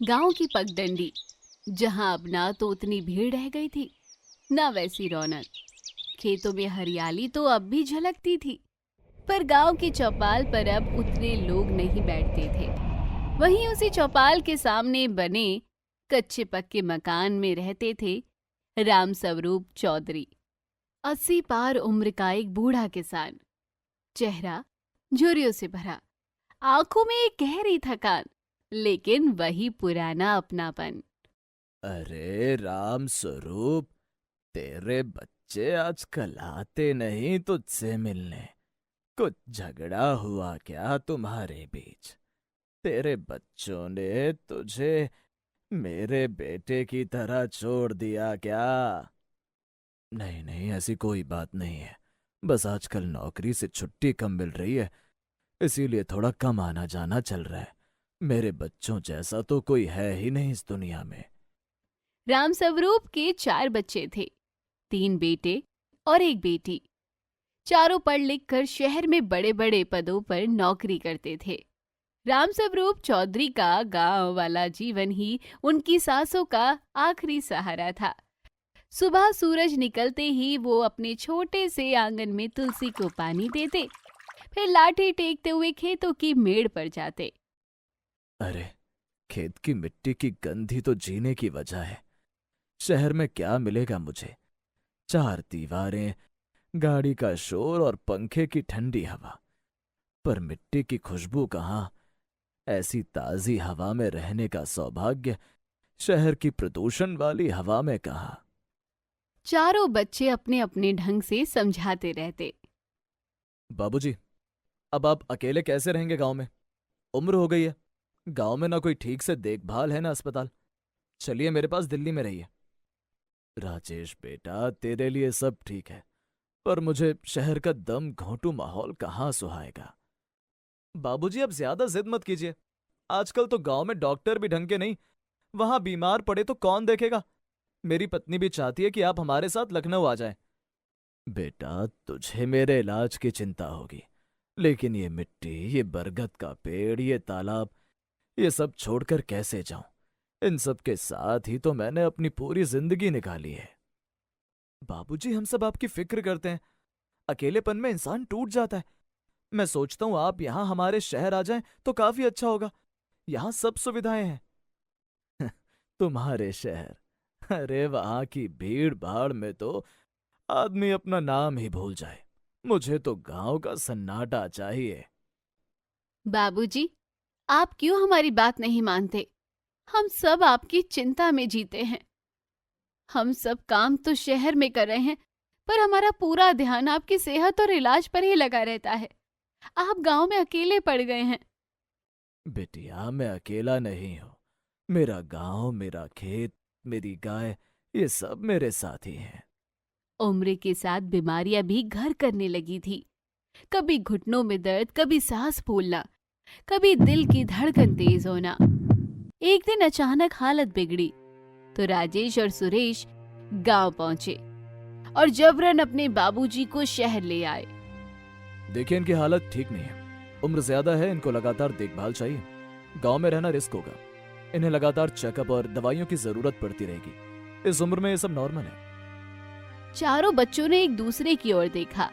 गांव की पगडंडी, जहां अब ना तो उतनी भीड़ रह गई थी, ना वैसी रौनक। खेतों में हरियाली तो अब भी झलकती थी, पर गांव की चौपाल पर अब उतने लोग नहीं बैठते थे। वहीं उसी चौपाल के सामने बने कच्चे पक्के मकान में रहते थे राम स्वरूप चौधरी। 80 पार उम्र का एक बूढ़ा किसान, चेहरा झुर्रियों से भरा, आंखों में एक गहरी थकान, लेकिन वही पुराना अपनापन। अरे राम स्वरूप, तेरे बच्चे आजकल आते नहीं तुझसे मिलने। कुछ झगड़ा हुआ क्या तुम्हारे बीच? तेरे बच्चों ने तुझे मेरे बेटे की तरह छोड़ दिया क्या? नहीं नहीं, ऐसी कोई बात नहीं है। बस आजकल नौकरी से छुट्टी कम मिल रही है, इसीलिए थोड़ा कम आना जाना चल रहा है। मेरे बच्चों जैसा तो कोई है ही नहीं इस दुनिया में। राम स्वरूप के 4 बच्चे थे, 3 बेटे और एक बेटी। चारों पढ़ लिख कर शहर में बड़े बड़े पदों पर नौकरी करते थे। राम स्वरूप चौधरी का गांव वाला जीवन ही उनकी सांसों का आखिरी सहारा था। सुबह सूरज निकलते ही वो अपने छोटे से आंगन में तुलसी को पानी देते, फिर लाठी टेकते हुए खेतों की मेड़ पर जाते। अरे, खेत की मिट्टी की गंध ही तो जीने की वजह है। शहर में क्या मिलेगा मुझे? 4 दीवारें, गाड़ी का शोर और पंखे की ठंडी हवा, पर मिट्टी की खुशबू कहाँ? ऐसी ताजी हवा में रहने का सौभाग्य शहर की प्रदूषण वाली हवा में कहाँ? चारों बच्चे अपने अपने ढंग से समझाते रहते। बाबूजी, अब आप अकेले कैसे रहेंगे गांव में? उम्र हो गई है। गांव में ना कोई ठीक से देखभाल है ना अस्पताल। चलिए मेरे पास दिल्ली में रहिए। राजेश बेटा, तेरे लिए सब ठीक है, पर मुझे शहर का दम घोंटू माहौल कहाँ सुहाएगा। बाबूजी, अब ज्यादा जिद मत कीजिए। आजकल तो गांव में डॉक्टर भी ढंग के नहीं। वहां बीमार पड़े तो कौन देखेगा? मेरी पत्नी भी चाहती है कि आप हमारे साथ लखनऊ आ जाएं। बेटा, तुझे मेरे इलाज की चिंता होगी, लेकिन ये मिट्टी, ये बरगद का पेड़, ये तालाब, ये सब छोड़कर कैसे जाऊं? इन सब के साथ ही तो मैंने अपनी पूरी जिंदगी निकाली है। बाबूजी, हम सब आपकी फिक्र करते हैं। अकेलेपन में इंसान टूट जाता है। मैं सोचता हूँ आप यहाँ हमारे शहर आ जाएं तो काफी अच्छा होगा। यहाँ सब सुविधाएं हैं। तुम्हारे शहर? अरे, वहां की भीड़ भाड़ में तो आदमी अपना नाम ही भूल जाए। मुझे तो गांव का सन्नाटा चाहिए। बाबूजी, आप क्यों हमारी बात नहीं मानते? हम सब आपकी चिंता में जीते हैं। हम सब काम तो शहर में कर रहे हैं, पर हमारा पूरा ध्यान आपकी सेहत और इलाज पर ही लगा रहता है। आप गांव में अकेले पड़ गए हैं। बिटिया, मैं अकेला नहीं हूं। मेरा गांव, मेरा खेत, मेरी गाय, ये सब मेरे साथी हैं। उम्र के साथ बीमारियां भी घर करने लगी थी। कभी घुटनों में दर्द, कभी सांस फूलना, कभी दिल की धड़कन तेज होना। एक दिन अचानक हालत बिगड़ी तो राजेश और सुरेश गांव पहुंचे और जबरन अपने बाबूजी को शहर ले आए। देखिए, इनकी हालत ठीक नहीं है। उम्र ज्यादा है, इनको लगातार देखभाल चाहिए। गांव में रहना रिस्क होगा। इन्हें लगातार चेकअप और दवाइयों की जरूरत पड़ती रहेगी। इस उम्र में ये सब नॉर्मल है। चारों बच्चों ने एक दूसरे की ओर देखा।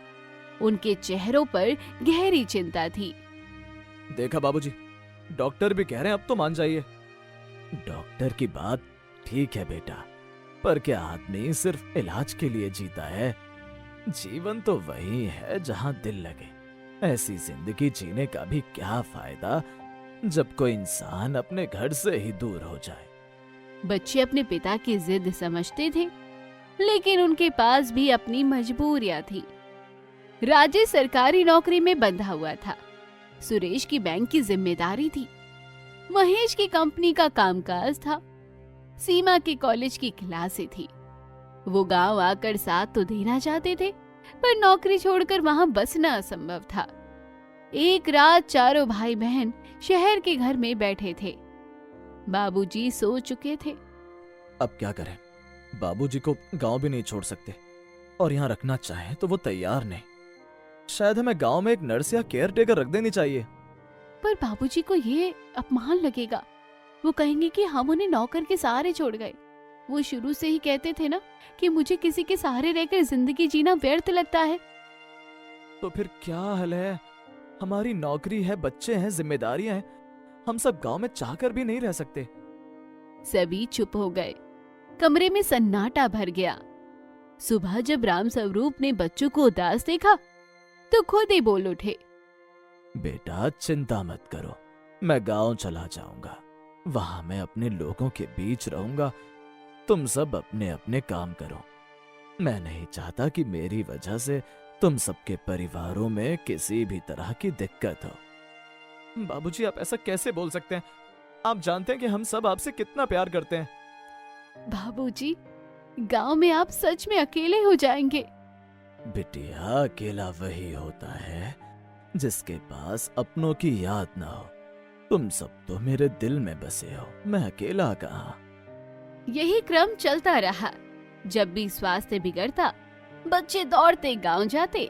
उनके चेहरों पर गहरी चिंता थी। देखा बाबूजी, डॉक्टर भी कह रहे हैं अब तो मान जाइए। डॉक्टर की बात ठीक है बेटा, पर क्या आदमी सिर्फ इलाज के लिए जीता है? जीवन तो वही है जहां दिल लगे। ऐसी जिंदगी जीने का भी क्या फायदा जब कोई इंसान अपने घर से ही दूर हो जाए। बच्चे अपने पिता की जिद समझते थे, लेकिन उनके पास भी अपनी मजबूरियां थी। राजेश सरकारी नौकरी में बंधा हुआ था। सुरेश की बैंक की जिम्मेदारी थी। महेश की कंपनी का कामकाज था। सीमा की कॉलेज की क्लासें थी। वो गांव आकर साथ तो देना चाहते थे, पर नौकरी छोड़कर वहां बसना असंभव था। एक रात चारों भाई बहन शहर के घर में बैठे थे। बाबूजी सो चुके थे। अब क्या करें? बाबूजी को गांव भी नहीं छोड़ सकते, और यहाँ रखना चाहें तो वो तैयार नहीं। शायद हमें गांव में एक नर्स या केयर टेकर रख देनी चाहिए। पर बाबूजी को ये अपमान लगेगा। वो कहेंगे कि हम उन्हें नौकर के सहारे छोड़ गए। वो शुरू से ही कहते थे ना कि मुझे किसी के सहारे रहकर जिंदगी जीना व्यर्थ लगता है। तो फिर क्या हल है? हमारी नौकरी है, बच्चे हैं, जिम्मेदारियां हैं। हम सब गांव में चाहकर भी नहीं रह सकते। सभी चुप हो गए। कमरे में सन्नाटा भर गया। सुबह जब राम स्वरूप ने बच्चों को उदास देखा तो खुद ही बोल उठे, बेटा चिंता मत करो, मैं गांव चला जाऊंगा। वहां मैं अपने लोगों के बीच रहूंगा। तुम सब अपने अपने काम करो। मैं नहीं चाहता कि मेरी वजह से तुम सबके परिवारों में किसी भी तरह की दिक्कत हो। बाबूजी, आप ऐसा कैसे बोल सकते हैं? आप जानते हैं कि हम सब आपसे कितना प्यार करते हैं। बाबूजी, गांव में आप सच में अकेले हो जाएंगे। बिटिया, अकेला वही होता है जिसके पास अपनों की याद ना हो। तुम सब तो मेरे दिल में बसे हो, मैं अकेला कहाँ। यही क्रम चलता रहा। जब भी स्वास्थ्य बिगड़ता, बच्चे दौड़ते गांव जाते,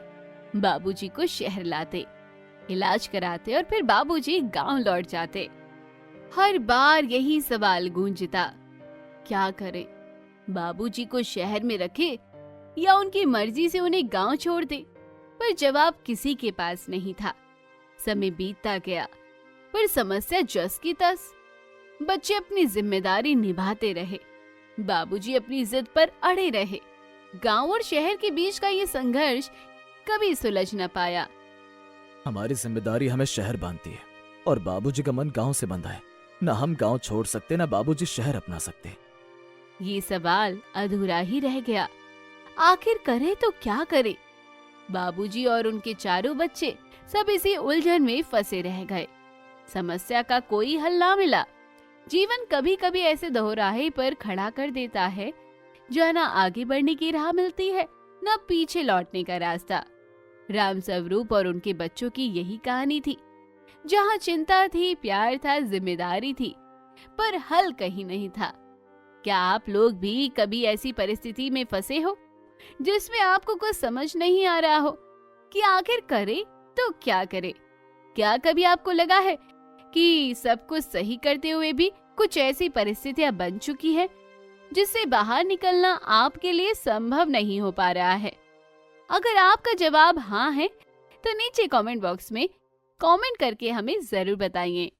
बाबूजी को शहर लाते, इलाज कराते और फिर बाबूजी गांव लौट जाते। हर बार यही सवाल गूंजता, क्या करें? बाबूजी को शहर में रखे या उनकी मर्जी से उन्हें गांव छोड़ दे? पर जवाब किसी के पास नहीं था। समय बीतता गया, पर समस्या जस की तस। बच्चे अपनी जिम्मेदारी निभाते रहे, बाबूजी अपनी जिद पर अड़े रहे। गांव और शहर के बीच का ये संघर्ष कभी सुलझ न पाया। हमारी जिम्मेदारी हमें शहर बांधती है और बाबूजी का मन गांव से बंधा है। ना हम गांव छोड़ सकते, ना बाबूजी शहर अपना सकते। ये सवाल अधूरा ही रह गया। आखिर करे तो क्या करे? बाबूजी और उनके चारों बच्चे सब इसी उलझन में फंसे रह गए। समस्या का कोई हल ना मिला। जीवन कभी कभी ऐसे दोहराहे पर खड़ा कर देता है जहाँ ना आगे बढ़ने की राह मिलती है, ना पीछे लौटने का रास्ता। राम स्वरूप और उनके बच्चों की यही कहानी थी, जहाँ चिंता थी, प्यार था, जिम्मेदारी थी, पर हल कहीं नहीं था। क्या आप लोग भी कभी ऐसी परिस्थिति में फंसे हो जिसमें आपको कुछ समझ नहीं आ रहा हो कि आखिर करे तो क्या करे? क्या कभी आपको लगा है कि सब कुछ सही करते हुए भी कुछ ऐसी परिस्थितियां बन चुकी है जिससे बाहर निकलना आपके लिए संभव नहीं हो पा रहा है? अगर आपका जवाब हाँ है तो नीचे कमेंट बॉक्स में कमेंट करके हमें जरूर बताइए।